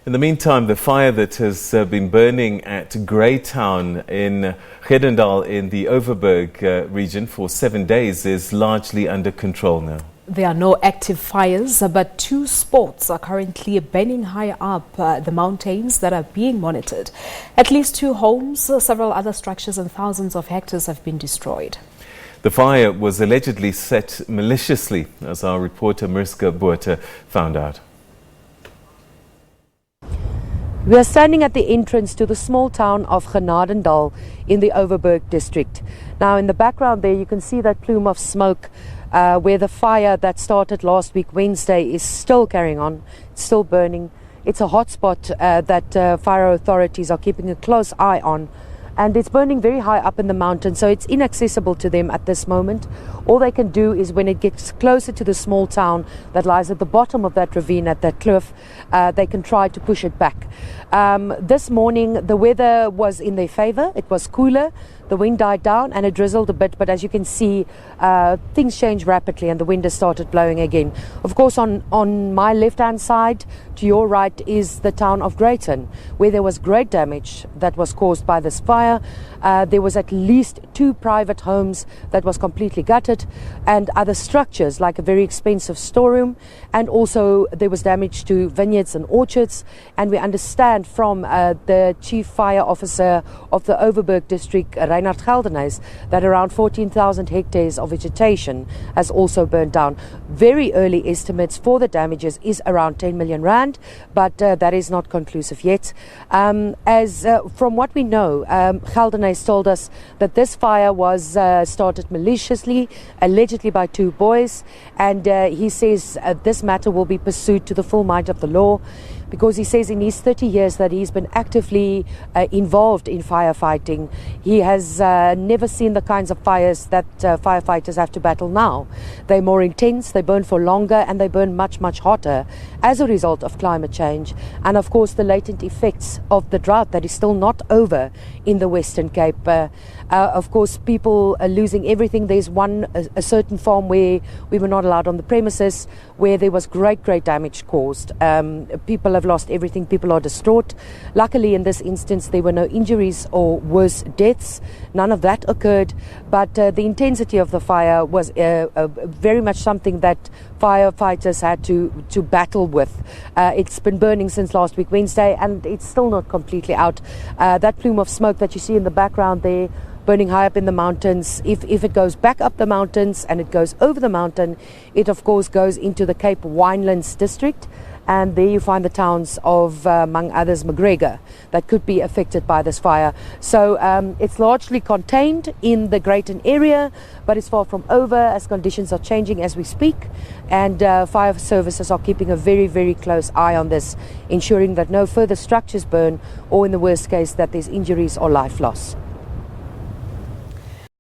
In the meantime, the fire that has been burning at Greyton and Genadendal in the Overberg region for 7 days is largely under control now. There are no active fires, but 2 spots are currently burning high up the mountains that are being monitored. At least 2 homes, several other structures and thousands of hectares have been destroyed. The fire was allegedly set maliciously, as our reporter Mariska Botha found out. We are standing at the entrance to the small town of Genadendal in the Overberg district. Now in the background there you can see that plume of smoke where the fire that started last week Wednesday is still carrying on, it's still burning. It's a hotspot that fire authorities are keeping a close eye on. And it's burning very high up in the mountain, so it's inaccessible to them at this moment. All they can do is when it gets closer to the small town that lies at the bottom of that ravine, at that cliff, they can try to push it back. This morning the weather was in their favor. It was cooler, the wind died down and it drizzled a bit, but as you can see things change rapidly and the wind has started blowing again. Of course on my left hand side to your right is the town of Greyton, where there was great damage that was caused by this fire. There was at least 2 private homes that was completely gutted and other structures like a very expensive storeroom, and also there was damage to vineyards and orchards. And we understand from the chief fire officer of the Overberg district, that around 14,000 hectares of vegetation has also burned down. Very early estimates for the damages is around 10 million rand, but that is not conclusive yet. From what we know, Geldenhuys told us that this fire was started maliciously, allegedly by 2 boys, and he says this matter will be pursued to the full might of the law, because he says in his 30 years that he's been actively involved in firefighting, he has never seen the kinds of fires that firefighters have to battle now. They're more intense, they burn for longer, and they burn much, much hotter as a result of climate change and of course the latent effects of the drought that is still not over in the Western Cape. Of course people are losing everything. There's a certain farm where we were not allowed on the premises, where there was great damage caused. People have lost everything, people are distraught. Luckily in this instance there were no injuries or worse deaths, none of that occurred, but the intensity of the fire was very much something that firefighters had to battle with. It's been burning since last week Wednesday and it's still not completely out. That plume of smoke that you see in the background there, burning high up in the mountains, if it goes back up the mountains and it goes over the mountain, it of course goes into the Cape Winelands district, and there you find the towns of, among others, McGregor, that could be affected by this fire. So it's largely contained in the Greyton area, but it's far from over as conditions are changing as we speak, and fire services are keeping a very close eye on this, ensuring that no further structures burn or in the worst case that there's injuries or life loss.